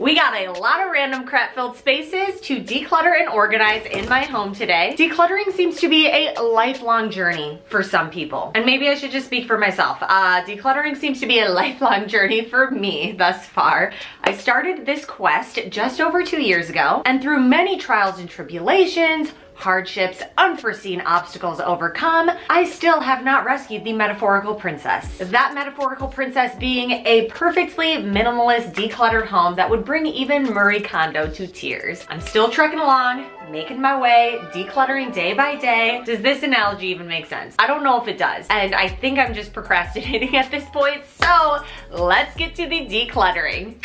We got a lot of random crap-filled spaces to declutter and organize in my home today. Decluttering seems to be a lifelong journey for some people. And maybe I should just speak for myself. Decluttering seems to be a lifelong journey for me thus far. I started this quest just over 2 years ago, and through many trials and tribulations, hardships, unforeseen obstacles overcome, I still have not rescued the metaphorical princess. That metaphorical princess being a perfectly minimalist, decluttered home that would bring even Marie Kondo to tears. I'm still trucking along, making my way, decluttering day by day. Does this analogy even make sense? I don't know if it does, and I think I'm just procrastinating at this point, so let's get to the decluttering.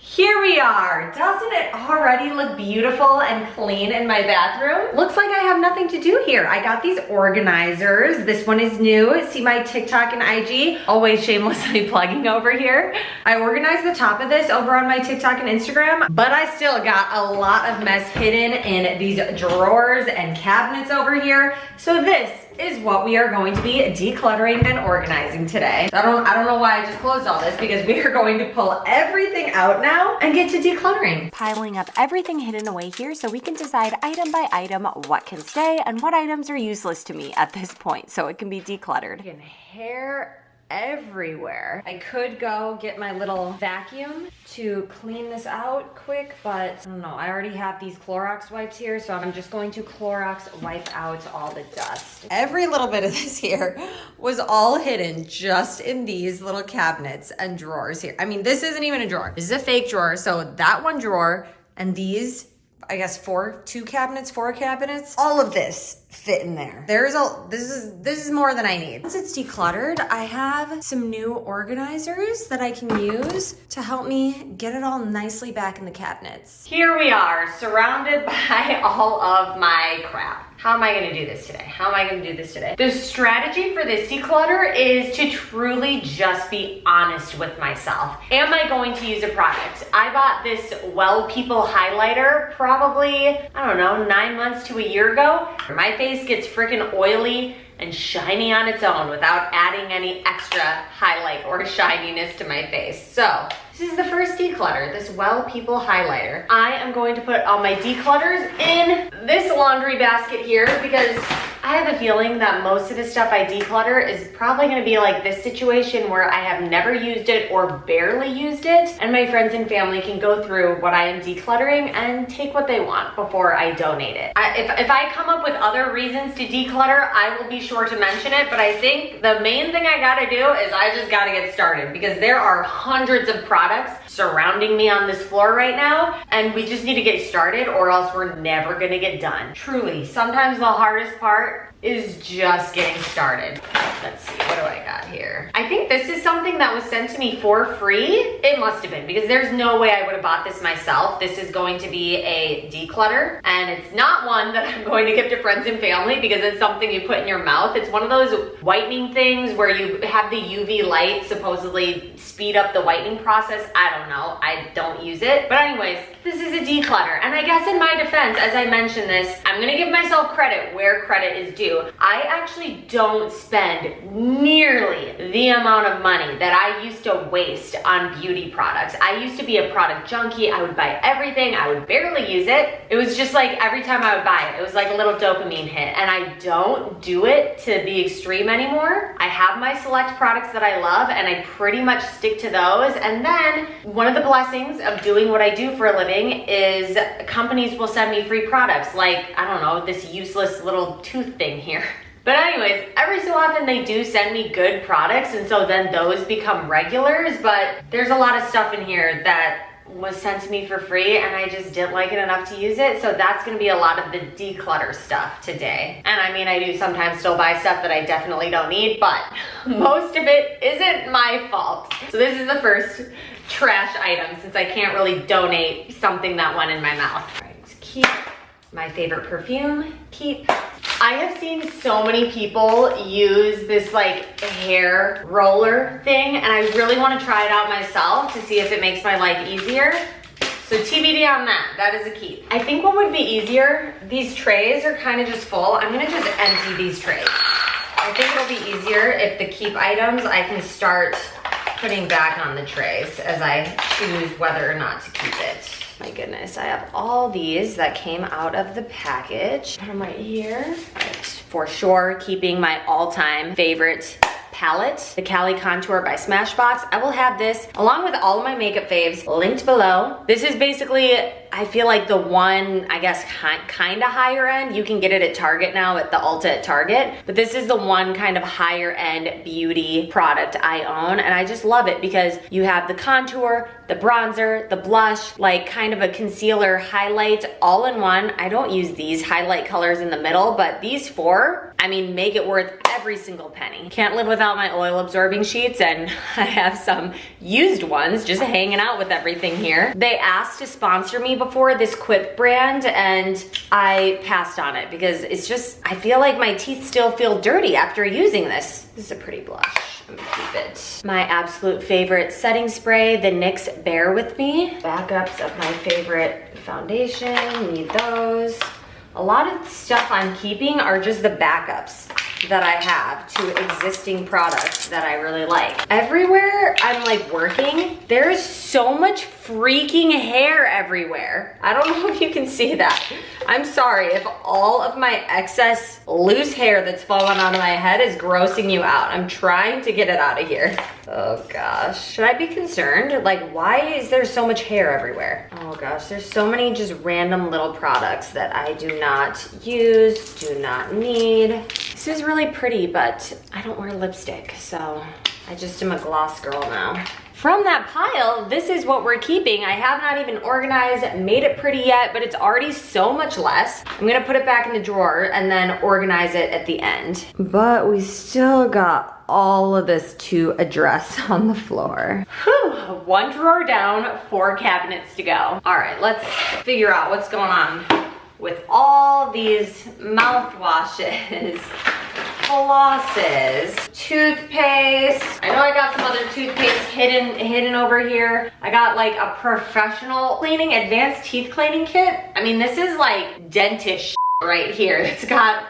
Here we are. Doesn't it already look beautiful and clean in my bathroom? Looks like I have nothing to do here. I got these organizers. This one is new. See my TikTok and IG? Always shamelessly plugging over here. I organized the top of this over on my TikTok and Instagram, but I still got a lot of mess hidden in these drawers and cabinets over here. So this is what we are going to be decluttering and organizing today. I don't know why I just closed all this, because we are going to pull everything out now and get to decluttering. Piling up everything hidden away here so we can decide item by item what can stay and what items are useless to me at this point, so it can be decluttered. Freaking hair everywhere. I could go get my little vacuum to clean this out quick, but I don't know. I already have these Clorox wipes here, so I'm just going to Clorox wipe out all the dust. Every little bit of this here was all hidden just in these little cabinets and drawers here. I mean, this isn't even a drawer. This is a fake drawer. So that one drawer and these, I guess four cabinets, all of this fit in there. This is more than I need. Once it's decluttered, I have some new organizers that I can use to help me get it all nicely back in the cabinets. Here we are, surrounded by all of my crap. How am I gonna do this today? The strategy for this declutter is to truly just be honest with myself. Am I going to use a product? I bought this Well People highlighter probably, I don't know, 9 months to a year ago. My face gets freaking oily and shiny on its own without adding any extra highlight or shininess to my face. So this is the first declutter, this Well People highlighter. I am going to put all my declutters in this laundry basket here, because I have a feeling that most of the stuff I declutter is probably gonna be like this situation where I have never used it or barely used it, and my friends and family can go through what I am decluttering and take what they want before I donate it. If I come up with other reasons to declutter, I will be sure to mention it, but I think the main thing I gotta do is I just gotta get started, because there are hundreds of products surrounding me on this floor right now, and we just need to get started or else we're never gonna get done. Truly, sometimes the hardest part is just getting started. Let's see, what do I got here? I think this is something that was sent to me for free. It must have been, because there's no way I would have bought this myself. This is going to be a declutter, and it's not one that I'm going to give to friends and family, because it's something you put in your mouth. It's one of those whitening things where you have the UV light supposedly speed up the whitening process. I don't know, I don't use it. But anyways, this is a declutter, and I guess in my defense, as I mentioned this, I'm gonna give myself credit where credit is due. I actually don't spend nearly the amount of money that I used to waste on beauty products. I used to be a product junkie. I would buy everything. I would barely use it. It was just like every time I would buy it, it was like a little dopamine hit, and I don't do it to the extreme anymore. I have my select products that I love, and I pretty much stick to those. And then one of the blessings of doing what I do for a living is companies will send me free products, like, I don't know, this useless little tooth thing here. But anyways, every so often they do send me good products, and so then those become regulars, but there's a lot of stuff in here that was sent to me for free, and I just didn't like it enough to use it. So that's gonna be a lot of the declutter stuff today. And I mean, I do sometimes still buy stuff that I definitely don't need, but most of it isn't my fault. So this is the first trash item, since I can't really donate something that went in my mouth. All right, keep my favorite perfume, keep. I have seen so many people use this like hair roller thing, and I really want to try it out myself to see if it makes my life easier. So TBD on that, that is a keep. I think what would be easier, these trays are kind of just full. I'm gonna just empty these trays. I think it'll be easier if the keep items, I can start putting back on the trays as I choose whether or not to keep it. My goodness, I have all these that came out of the package. Put them right here. Right. For sure, keeping my all-time favorite palette, the Cali Contour by Smashbox. I will have this along with all of my makeup faves linked below. This is basically, I feel like the one, I guess, kind of higher end. You can get it at Target now at the Ulta at Target, but this is the one kind of higher end beauty product I own, and I just love it because you have the contour, the bronzer, the blush, like kind of a concealer highlight all in one. I don't use these highlight colors in the middle, but these four, I mean, make it worth every single penny. Can't live without my oil absorbing sheets, and I have some used ones just hanging out with everything here. They asked to sponsor me before, this Quip brand, and I passed on it because it's just, I feel like my teeth still feel dirty after using this. This is a pretty blush. I'm gonna keep it. My absolute favorite setting spray, the NYX Bear With Me. Backups of my favorite foundation, need those. A lot of stuff I'm keeping are just the backups that I have to existing products that I really like. Everywhere I'm like working, there's so much freaking hair everywhere. I don't know if you can see that. I'm sorry if all of my excess loose hair that's fallen onto my head is grossing you out. I'm trying to get it out of here. Oh gosh, should I be concerned? Like, why is there so much hair everywhere? Oh gosh, there's so many just random little products that I do not use, do not need. This is really pretty, but I don't wear lipstick, so I just am a gloss girl now. From that pile, this is what we're keeping. I have not even organized, made it pretty yet, but it's already so much less. I'm gonna put it back in the drawer and then organize it at the end. But we still got all of this to address on the floor. Whew, one drawer down, 4 cabinets to go. All right, let's figure out what's going on with all these mouthwashes, flosses, toothpaste. I know I got some other toothpaste hidden over here. I got like a professional cleaning, advanced teeth cleaning kit. I mean, this is like dentist right here. It's got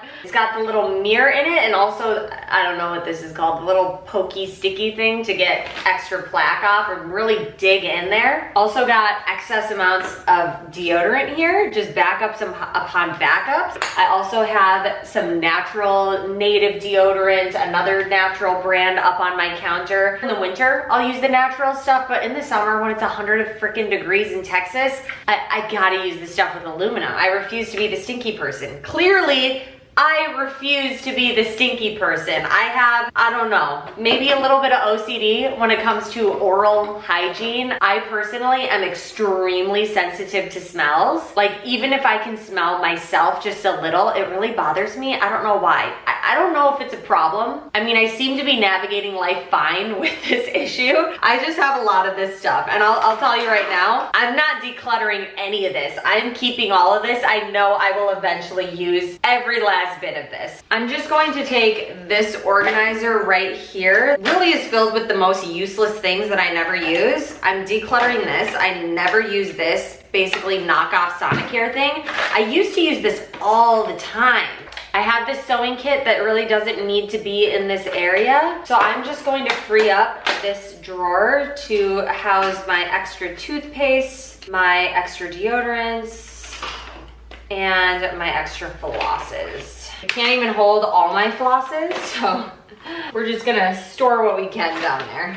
the little mirror in it, and also, I don't know what this is called, the little pokey sticky thing to get extra plaque off or really dig in there. Also got excess amounts of deodorant here, just backups upon backups. I also have some natural native deodorant, another natural brand up on my counter. In the winter, I'll use the natural stuff, but in the summer when it's 100 freaking degrees in Texas, I gotta use the stuff with aluminum. I refuse to be the stinky person. Clearly, I refuse to be the stinky person. I have, I don't know, maybe a little bit of OCD when it comes to oral hygiene. I personally am extremely sensitive to smells. Like, even if I can smell myself just a little, it really bothers me. I don't know why. I don't know if it's a problem. I mean, I seem to be navigating life fine with this issue. I just have a lot of this stuff. And I'll tell you right now, I'm not decluttering any of this. I'm keeping all of this. I know I will eventually use every last bit of this. I'm just going to take this organizer right here. It really is filled with the most useless things that I never use. I'm decluttering this. I never use this basically knockoff Sonicare thing. I used to use this all the time. I have this sewing kit that really doesn't need to be in this area. So I'm just going to free up this drawer to house my extra toothpaste, my extra deodorants, and my extra flosses. I can't even hold all my flosses, so we're just gonna store what we can down there.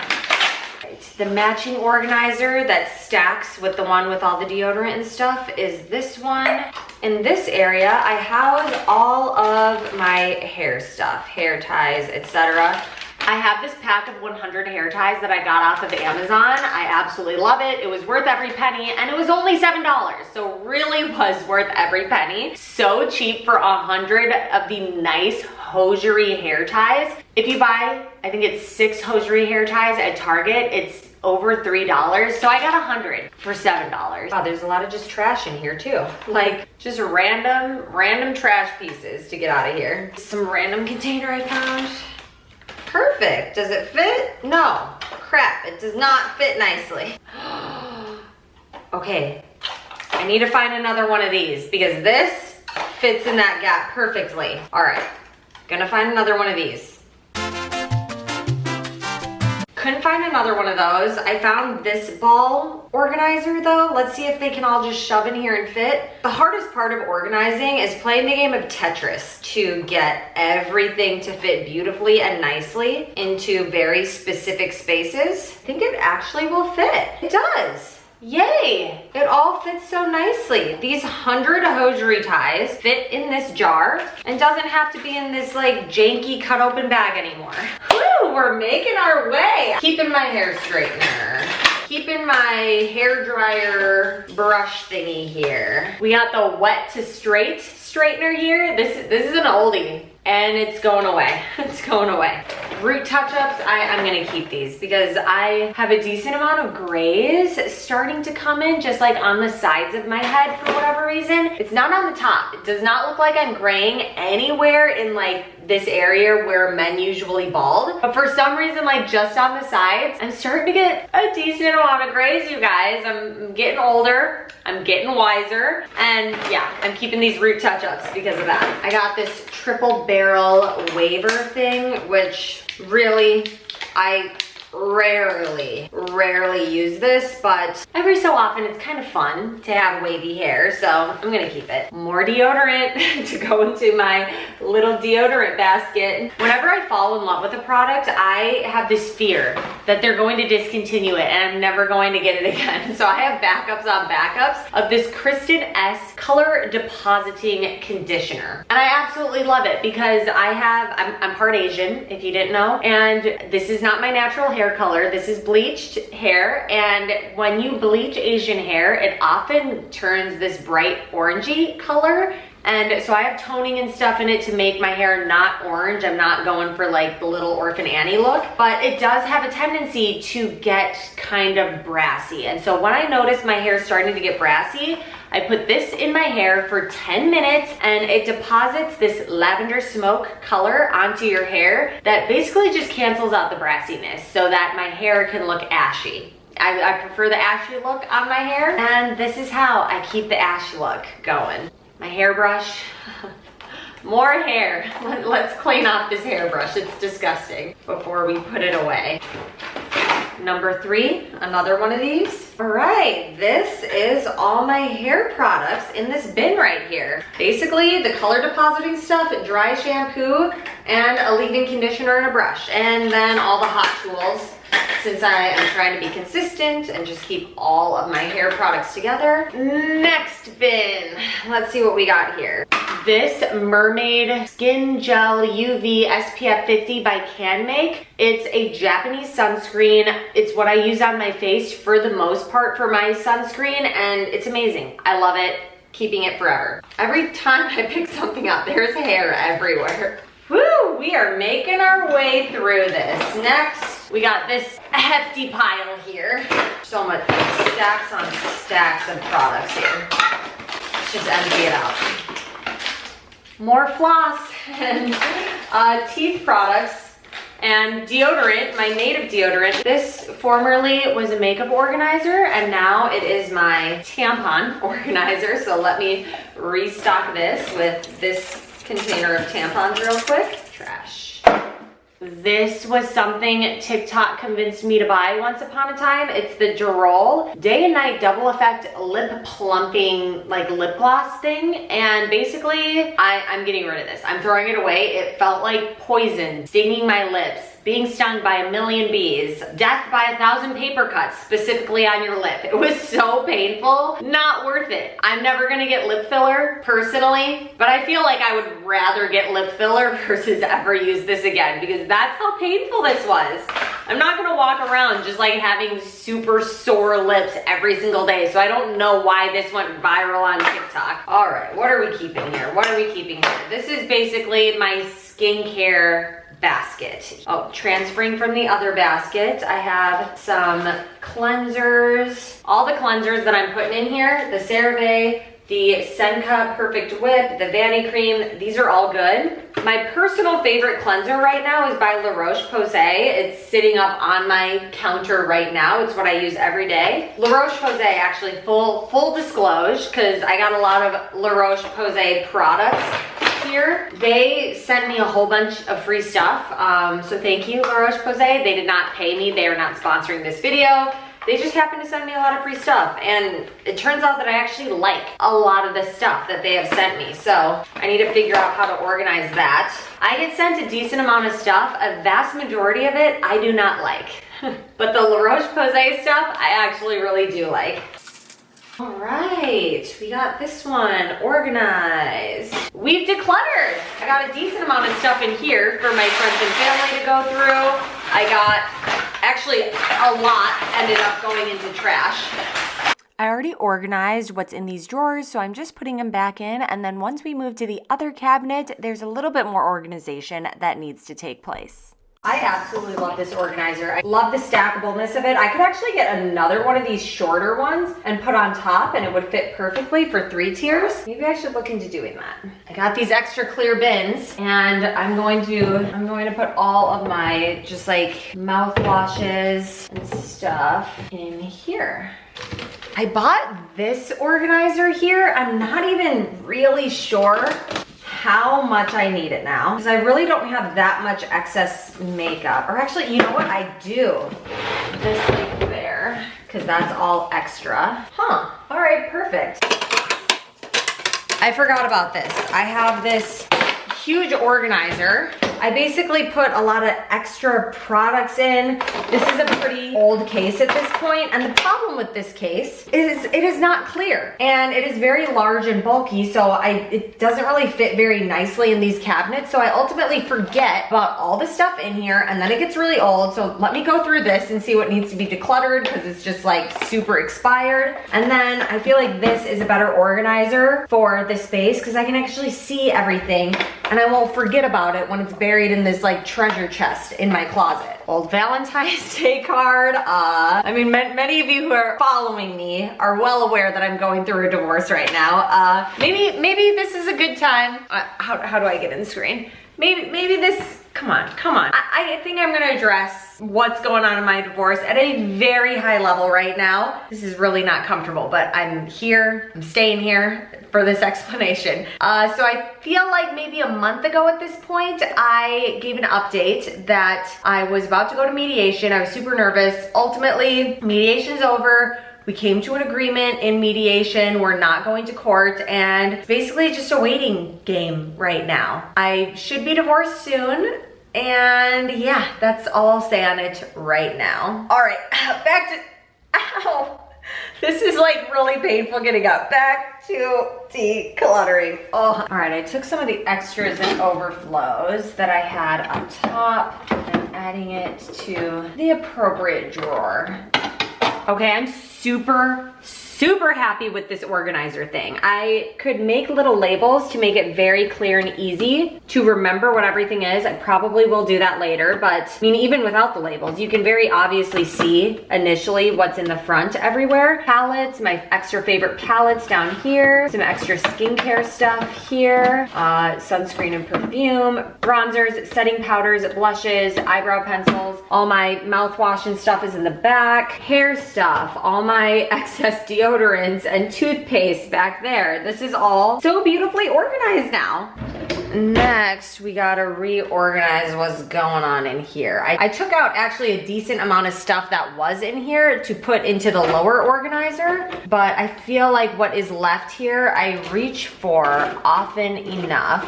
Right. The matching organizer that stacks with the one with all the deodorant and stuff is this one. In this area, I house all of my hair stuff, hair ties, etc. I have this pack of 100 hair ties that I got off of Amazon. I absolutely love it. It was worth every penny, and it was only $7, so really was worth every penny. So cheap for 100 of the nice hosiery hair ties. If you buy, I think it's 6 hosiery hair ties at Target, it's over $3, so I got 100 for $7. Wow, there's a lot of just trash in here too. Like, just random trash pieces to get out of here. Some random container I found. Perfect. Does it fit? No. Crap, it does not fit nicely. Okay, I need to find another one of these because this fits in that gap perfectly. All right, gonna find another one of these. Couldn't find another one of those. I found this ball organizer though. Let's see if they can all just shove in here and fit. The hardest part of organizing is playing the game of Tetris to get everything to fit beautifully and nicely into very specific spaces. I think it actually will fit. It does. Yay! It all fits so nicely. These 100 hosiery ties fit in this jar and doesn't have to be in this like janky cut open bag anymore. Woo, we're making our way. Keeping my hair straightener. Keeping my hair dryer brush thingy here. We got the wet to straight straightener here. This is an oldie. And it's going away. It's going away. Root touch-ups, I'm gonna keep these because I have a decent amount of grays starting to come in just like on the sides of my head for whatever reason. It's not on the top. It does not look like I'm graying anywhere in like this area where men usually bald. But for some reason, like just on the sides, I'm starting to get a decent amount of grays, you guys. I'm getting older. I'm getting wiser. And yeah, I'm keeping these root touch-ups because of that. I got this triple barrel waver thing, which really, I rarely use this, but every so often it's kind of fun to have wavy hair, so I'm gonna keep it. More deodorant to go into my little deodorant basket. Whenever I fall in love with a product, I have this fear that they're going to discontinue it and I'm never going to get it again. So I have backups on backups of this Kristen S color depositing conditioner. And I absolutely love it because I'm part Asian, if you didn't know, and this is not my natural hair color. This is bleached hair, and when you bleach Asian hair, it often turns this bright orangey color. And so I have toning and stuff in it to make my hair not orange. I'm not going for like the little Orphan Annie look, but it does have a tendency to get kind of brassy. And so when I notice my hair starting to get brassy, I put this in my hair for 10 minutes and it deposits this lavender smoke color onto your hair that basically just cancels out the brassiness so that my hair can look ashy. I prefer the ashy look on my hair, and this is how I keep the ash look going. My hairbrush, more hair. Let's clean off this hairbrush. It's disgusting before we put it away. Number 3, another one of these. All right, this is all my hair products in this bin right here. Basically, the color depositing stuff, dry shampoo, and a leave-in conditioner and a brush. And then all the hot tools, since I am trying to be consistent and just keep all of my hair products together. Next bin, let's see what we got here. This Mermaid Skin Gel UV SPF 50 by CanMake. It's a Japanese sunscreen. It's what I use on my face for the most part for my sunscreen, and it's amazing. I love it, keeping it forever. Every time I pick something up, there's hair everywhere. Woo, we are making our way through this. Next, we got this hefty pile here. So much, stacks on stacks of products here. Let's just empty it out. More floss and teeth products and deodorant, my native deodorant. This formerly was a makeup organizer and now it is my tampon organizer. So let me restock this with this container of tampons real quick. Trash. This was something TikTok convinced me to buy once upon a time. It's the Gerol Day and Night Double Effect Lip Plumping like lip gloss thing. And basically, I'm getting rid of this. I'm throwing it away. It felt like poison stinging my lips. Being stung by a million bees, death by 1,000 paper cuts, specifically on your lip. It was so painful, not worth it. I'm never gonna get lip filler personally, but I feel like I would rather get lip filler versus ever use this again because that's how painful this was. I'm not gonna walk around just like having super sore lips every single day, so I don't know why this went viral on TikTok. All right, what are we keeping here? What are we keeping here? This is basically my skincare basket. Oh, transferring from the other basket, I have some cleansers. All the cleansers that I'm putting in here, the CeraVe, the Senka Perfect Whip, the Vanny Cream, these are all good. My personal favorite cleanser right now is by La Roche-Posay. It's sitting up on my counter right now. It's what I use every day. La Roche-Posay, actually, full disclosure, because I got a lot of La Roche-Posay products here, they sent me a whole bunch of free stuff. So thank you, La Roche-Posay. They did not pay me. They are not sponsoring this video. They just happened to send me a lot of free stuff. And it turns out that I actually like a lot of the stuff that they have sent me. So I need to figure out how to organize that. I get sent a decent amount of stuff. A vast majority of it I do not like. But the La Roche-Posay stuff I actually really do like. All right, we got this one organized. We've decluttered. I got a decent amount of stuff in here for my friends and family to go through. I got, actually a lot ended up going into trash. I already organized what's in these drawers, so I'm just putting them back in, and then once we move to the other cabinet, there's a little bit more organization that needs to take place. I absolutely love this organizer. I love the stackableness of it. I could actually get another one of these shorter ones and put on top and it would fit perfectly for 3 tiers. Maybe I should look into doing that. I got these extra clear bins and I'm going to put all of my just like mouthwashes and stuff in here. I bought this organizer here. I'm not even really sure how much I need it now because I really don't have that much excess makeup. Or actually, you know what? I do. This like there, because that's all extra. Huh, all right, perfect. I forgot about this. I have this huge organizer. I basically put a lot of extra products in. This is a pretty old case at this point, and the problem with this case is it is not clear, and it is very large and bulky, so it doesn't really fit very nicely in these cabinets, so I ultimately forget about all the stuff in here, and then it gets really old, so let me go through this and see what needs to be decluttered, because it's just like super expired, and then I feel like this is a better organizer for this space, because I can actually see everything, and I won't forget about it when it's buried in this like treasure chest in my closet. Old Valentine's Day card. I mean, many of you who are following me are well aware that I'm going through a divorce right now. Maybe this is a good time. How do I get in the screen? Maybe this, come on. I think I'm gonna address what's going on in my divorce at a very high level right now. This is really not comfortable, but I'm here, I'm staying here for this explanation. So I feel like maybe a month ago at this point, I gave an update that I was about to go to mediation. I was super nervous. Ultimately, mediation's over. We came to an agreement in mediation. We're not going to court, and it's basically just a waiting game right now. I should be divorced soon, and yeah, that's all I'll say on it right now. All right, back to, ow. This is like really painful getting up. Back to decluttering. Oh, all right, I took some of the extras and overflows that I had up top and adding it to the appropriate drawer. Okay, I'm super happy with this organizer thing. I could make little labels to make it very clear and easy to remember what everything is. I probably will do that later, but I mean, even without the labels, you can very obviously see initially what's in the front everywhere. Palettes, my extra favorite palettes down here, some extra skincare stuff here, sunscreen and perfume, bronzers, setting powders, blushes, eyebrow pencils, all my mouthwash and stuff is in the back, hair stuff, all my excess deodorants and toothpaste back there. This is all so beautifully organized now. Next, we gotta reorganize what's going on in here. I took out actually a decent amount of stuff that was in here to put into the lower organizer, but I feel like what is left here, I reach for often enough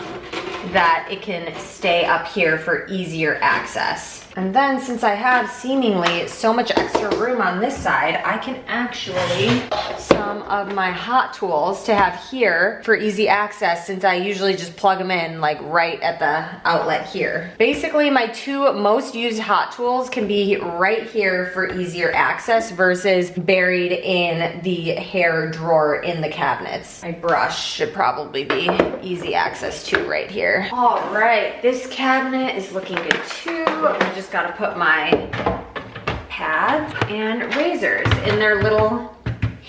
that it can stay up here for easier access. And then since I have seemingly so much extra room on this side, I can actually some of my hot tools to have here for easy access, since I usually just plug them in like right at the outlet here. Basically, my 2 most used hot tools can be right here for easier access versus buried in the hair drawer in the cabinets. My brush should probably be easy access too right here. All right, this cabinet is looking good too. I just gotta put my pads and razors in their little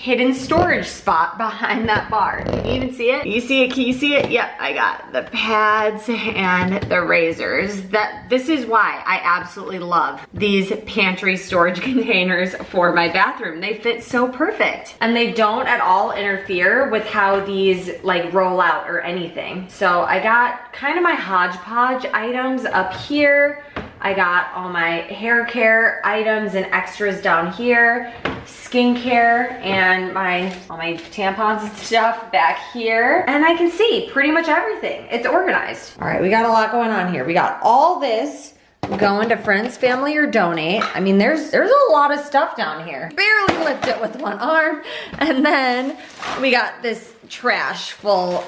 hidden storage spot behind that bar. Can you even see it? You see it? Can you see it? Yep, I got the pads and the razors. This is why I absolutely love these pantry storage containers for my bathroom. They fit so perfect. And they don't at all interfere with how these like roll out or anything. So I got kind of my hodgepodge items up here. I got all my hair care items and extras down here, skincare, and all my tampons and stuff back here. And I can see pretty much everything. It's organized. All right, we got a lot going on here. We got all this going to friends, family, or donate. I mean, there's a lot of stuff down here. Barely lift it with one arm. And then we got this trash full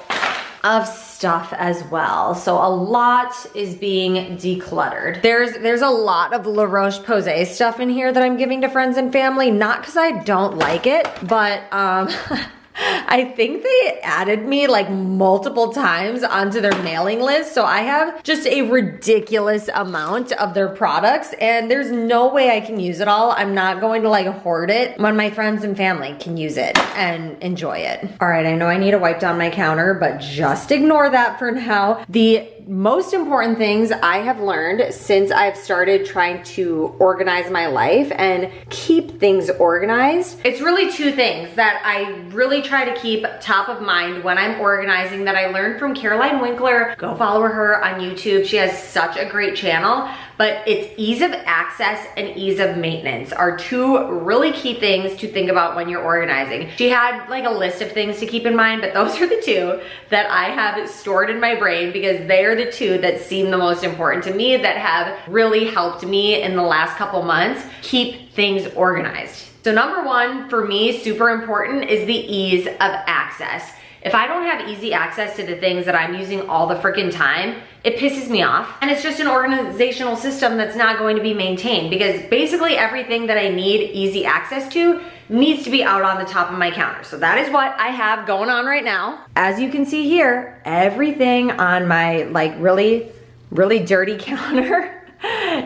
of stuff as well. So a lot is being decluttered. There's a lot of La Roche-Posay stuff in here that I'm giving to friends and family, not because I don't like it, but I think they added me like multiple times onto their mailing list. So I have just a ridiculous amount of their products and there's no way I can use it all. I'm not going to like hoard it when my friends and family can use it and enjoy it. All right, I know I need to wipe down my counter, but just ignore that for now. The most important things I have learned since I've started trying to organize my life and keep things organized, it's really two things that I really try to keep top of mind when I'm organizing that I learned from Caroline Winkler. Go follow her on YouTube. She has such a great channel. But it's ease of access and ease of maintenance are two really key things to think about when you're organizing. She had like a list of things to keep in mind, but those are the two that I have stored in my brain because they are the two that seem the most important to me that have really helped me in the last couple months keep things organized. So number one, for me, super important is the ease of access. If I don't have easy access to the things that I'm using all the freaking time, it pisses me off. And it's just an organizational system that's not going to be maintained because basically everything that I need easy access to needs to be out on the top of my counter. So that is what I have going on right now. As you can see here, everything on my like really dirty counter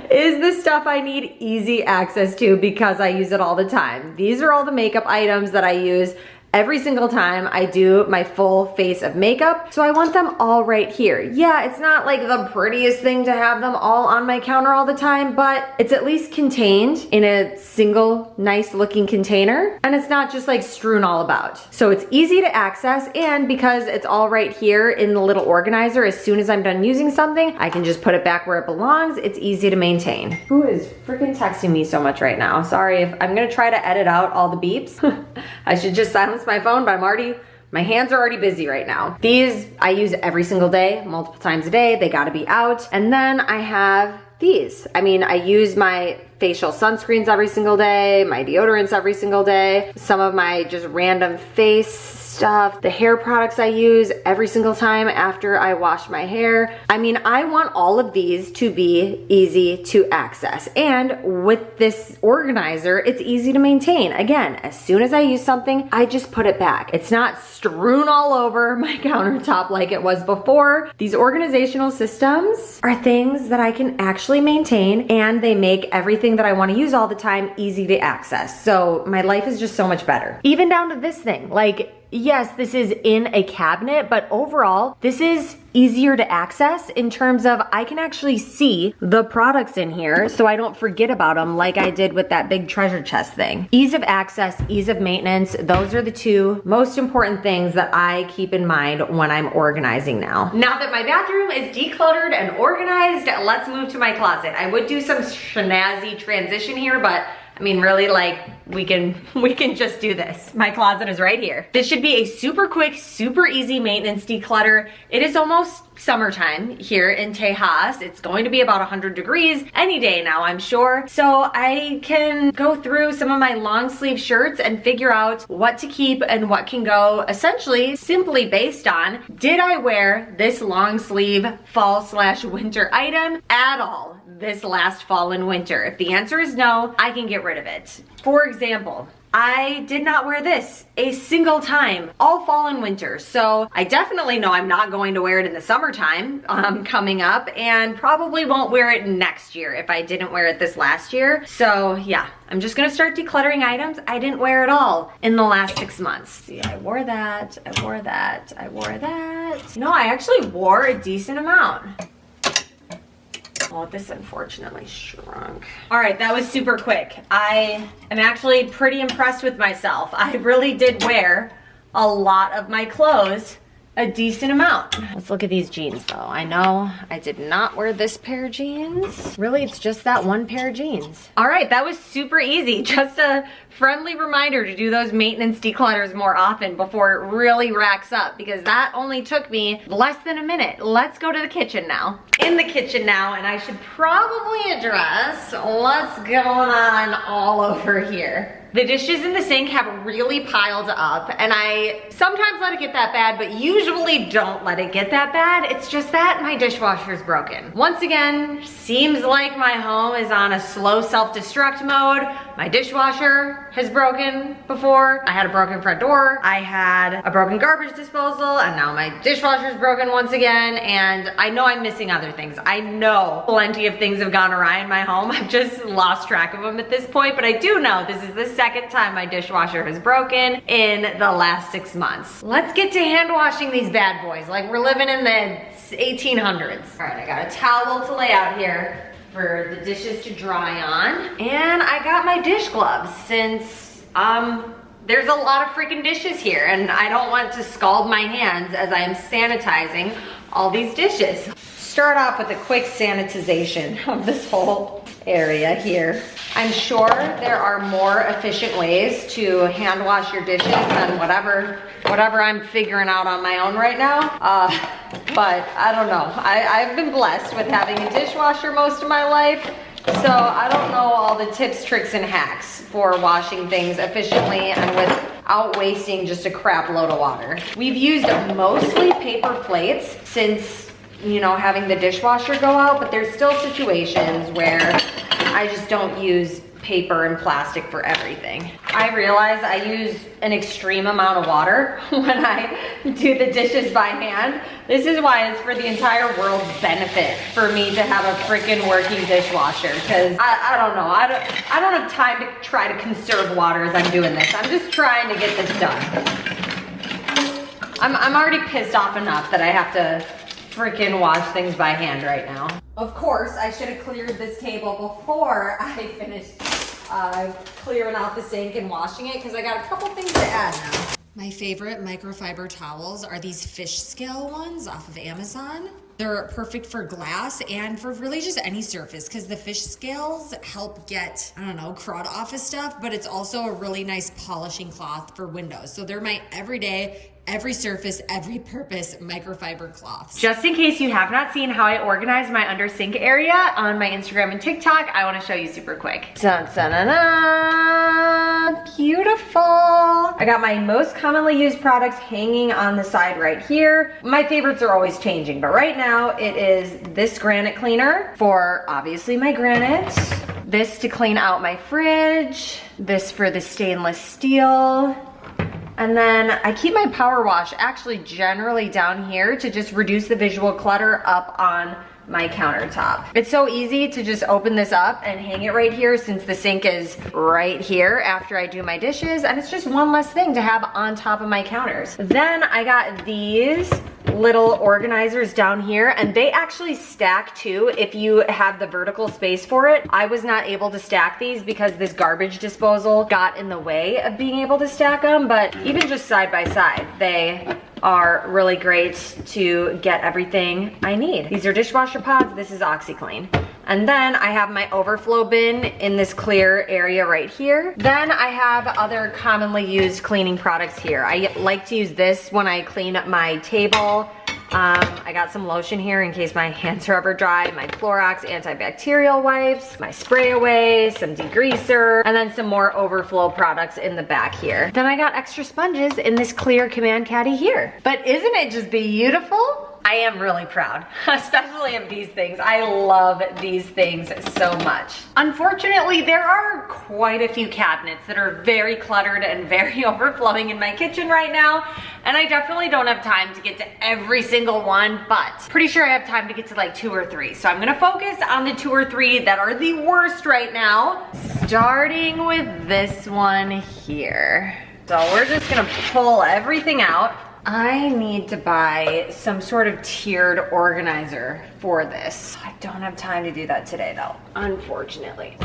is the stuff I need easy access to because I use it all the time. These are all the makeup items that I use every single time I do my full face of makeup. So I want them all right here. Yeah, it's not like the prettiest thing to have them all on my counter all the time, but it's at least contained in a single nice looking container. And it's not just like strewn all about. So it's easy to access, and because it's all right here in the little organizer, as soon as I'm done using something, I can just put it back where it belongs. It's easy to maintain. Who is freaking texting me so much right now? Sorry, if I'm gonna try to edit out all the beeps. I should just silence my phone, but my hands are already busy right now. These I use every single day, multiple times a day. They gotta be out. And then I have these. I mean, I use my facial sunscreens every single day, my deodorants every single day, some of my just random face stuff, the hair products I use every single time after I wash my hair. I mean, I want all of these to be easy to access. And with this organizer, it's easy to maintain. Again, as soon as I use something, I just put it back. It's not strewn all over my countertop like it was before. These organizational systems are things that I can actually maintain, and they make everything that I want to use all the time easy to access. So my life is just so much better. Even down to this thing, like, yes, this is in a cabinet, but overall, this is easier to access in terms of I can actually see the products in here so I don't forget about them like I did with that big treasure chest thing. Ease of access, ease of maintenance, those are the two most important things that I keep in mind when I'm organizing now. Now that my bathroom is decluttered and organized, let's move to my closet. I would do some snazzy transition here, but I mean, really, like, we can just do this. My closet is right here. This should be a super quick, super easy maintenance declutter. It is almost summertime here in Tejas. It's going to be about 100 degrees any day now, I'm sure. So I can go through some of my long sleeve shirts and figure out what to keep and what can go, essentially simply based on, did I wear this long sleeve fall/winter item at all this last fall and winter? If the answer is no, I can get rid of it. For example, I did not wear this a single time all fall and winter. So I definitely know I'm not going to wear it in the summertime coming up, and probably won't wear it next year if I didn't wear it this last year. So yeah, I'm just gonna start decluttering items I didn't wear at all in the last 6 months. See, I wore that, I wore that, I wore that. No, I actually wore a decent amount. Well, this unfortunately shrunk. All right, that was super quick. I am actually pretty impressed with myself. I really did wear a lot of my clothes, a decent amount. Let's look at these jeans though. I know I did not wear this pair of jeans. Really, it's just that one pair of jeans. All right, that was super easy. Just a friendly reminder to do those maintenance declutters more often before it really racks up, because that only took me less than a minute. Let's go to the kitchen now. In the kitchen now, and I should probably address what's going on all over here. The dishes in the sink have really piled up, and I sometimes let it get that bad, but usually don't let it get that bad. It's just that my dishwasher is broken. Once again, seems like my home is on a slow self-destruct mode. My dishwasher has broken before. I had a broken front door. I had a broken garbage disposal, and now my dishwasher is broken once again, and I know I'm missing other things. I know plenty of things have gone awry in my home. I've just lost track of them at this point, but I do know this is the second time my dishwasher has broken in the last 6 months. Let's get to hand washing these bad boys like we're living in the 1800s. All right, I got a towel to lay out here for the dishes to dry on. And I got my dish gloves since there's a lot of freaking dishes here, and I don't want to scald my hands as I am sanitizing all these dishes. Start off with a quick sanitization of this whole area here. I'm sure there are more efficient ways to hand wash your dishes than whatever I'm figuring out on my own right now. But I don't know. I've been blessed with having a dishwasher most of my life, so I don't know all the tips, tricks, and hacks for washing things efficiently and without wasting just a crap load of water. We've used mostly paper plates since, you know, having the dishwasher go out, but there's still situations where I just don't use paper and plastic for everything. I realize I use an extreme amount of water when I do the dishes by hand. This is why it's for the entire world's benefit for me to have a freaking working dishwasher, because I don't know, I don't have time to try to conserve water as I'm doing this. I'm just trying to get this done. I'm already pissed off enough that I have to freaking wash things by hand right now. Of course, I should have cleared this table before I finished clearing out the sink and washing it, because I got a couple things to add now. My favorite microfiber towels are these fish scale ones off of Amazon. They're perfect for glass and for really just any surface, because the fish scales help get, I don't know, crud off of stuff, but it's also a really nice polishing cloth for windows. So they're my everyday, every surface, every purpose microfiber cloths. Just in case you have not seen how I organize my under sink area on my Instagram and TikTok, I want to show you super quick. Dun, dun, dun, dun. Beautiful. I got my most commonly used products hanging on the side right here. My favorites are always changing, but right now it is this granite cleaner for obviously my granite, this to clean out my fridge, this for the stainless steel, and then I keep my power wash actually generally down here to just reduce the visual clutter up on my countertop. It's so easy to just open this up and hang it right here since the sink is right here after I do my dishes, and it's just one less thing to have on top of my counters. Then I got these little organizers down here, and they actually stack too if you have the vertical space for it. I was not able to stack these because this garbage disposal got in the way of being able to stack them, but even just side by side, they are really great to get everything I need. These are dishwasher pods, this is OxyClean. And then I have my overflow bin in this clear area right here. Then I have other commonly used cleaning products here. I like to use this when I clean up my table. I got some lotion here in case my hands are ever dry, my Clorox antibacterial wipes, my spray away, some degreaser, and then some more overflow products in the back here. Then I got extra sponges in this clear command caddy here. But isn't it just beautiful? I I am really proud, especially of these things. I love these things so much. Unfortunately, there are quite a few cabinets that are very cluttered and very overflowing in my kitchen right now, and I definitely don't have time to get to every single one, but pretty sure I have time to get to like 2 or 3. So I'm gonna focus on the 2 or 3 that are the worst right now, starting with this one here. So we're just gonna pull everything out. I need to buy some sort of tiered organizer for this. I don't have time to do that today though, unfortunately.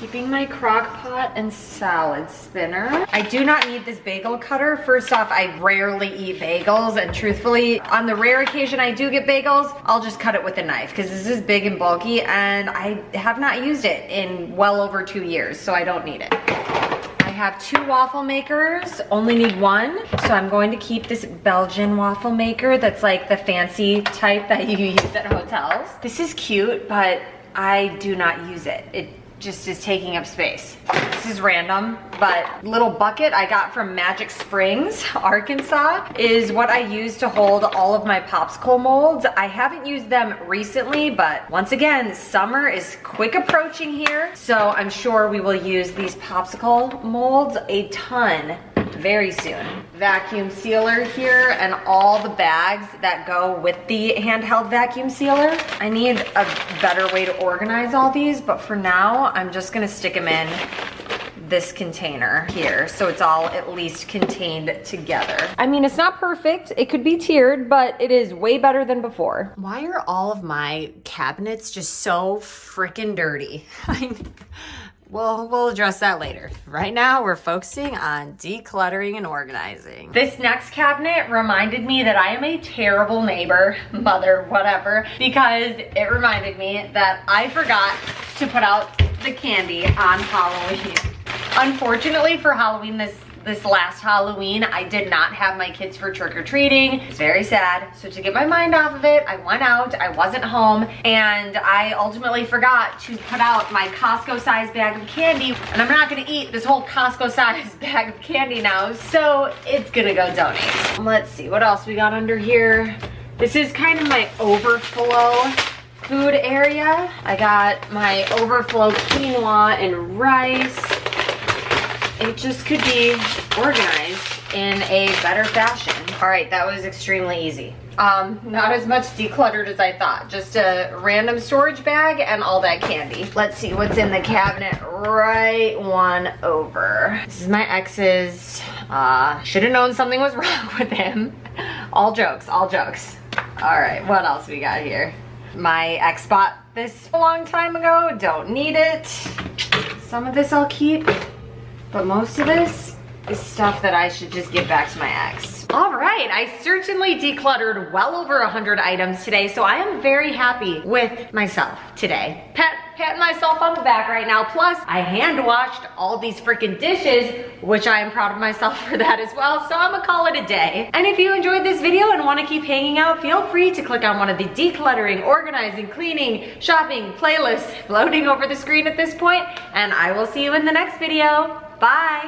Keeping my crock pot and salad spinner. I do not need this bagel cutter. First off, I rarely eat bagels, and truthfully, on the rare occasion I do get bagels, I'll just cut it with a knife because this is big and bulky and I have not used it in well over 2 years, so I don't need it. I have 2 waffle makers, only need 1. So I'm going to keep this Belgian waffle maker that's like the fancy type that you use at hotels. This is cute, but I do not use it. It just is taking up space. This is random, but little bucket I got from Magic Springs, Arkansas, is what I use to hold all of my popsicle molds. I haven't used them recently, but once again, summer is quick approaching here, so I'm sure we will use these popsicle molds a ton very soon. Vacuum sealer here and all the bags that go with the handheld vacuum sealer. I need a better way to organize all these, but for now, I'm just gonna stick them in this container here, so it's all at least contained together. I mean, it's not perfect. It could be tiered, but it is way better than before. Why are all of my cabinets just so freaking dirty? We'll address that later. Right now, we're focusing on decluttering and organizing. This next cabinet reminded me that I am a terrible neighbor, mother, whatever, because it reminded me that I forgot to put out the candy on Halloween. Unfortunately for Halloween, this last Halloween, I did not have my kids for trick-or-treating. It's very sad. So to get my mind off of it, I went out, I wasn't home, and I ultimately forgot to put out my Costco-sized bag of candy, and I'm not gonna eat this whole Costco-sized bag of candy now, so it's gonna go donate. Let's see, what else we got under here? This is kind of my overflow food area. I got my overflow quinoa and rice. It just could be organized in a better fashion. All right, that was extremely easy. Not as much decluttered as I thought. Just a random storage bag and all that candy. Let's see what's in the cabinet right one over. This is my ex's. Should have known something was wrong with him. All jokes, all jokes. All right, what else we got here? My ex bought this a long time ago. Don't need it. Some of this I'll keep. But most of this is stuff that I should just give back to my ex. All right, I certainly decluttered well over 100 items today, so I am very happy with myself today. Patting myself on the back right now. Plus, I hand washed all these freaking dishes, which I am proud of myself for that as well, so I'm gonna call it a day. And if you enjoyed this video and wanna keep hanging out, feel free to click on one of the decluttering, organizing, cleaning, shopping playlists floating over the screen at this point, and I will see you in the next video. Bye.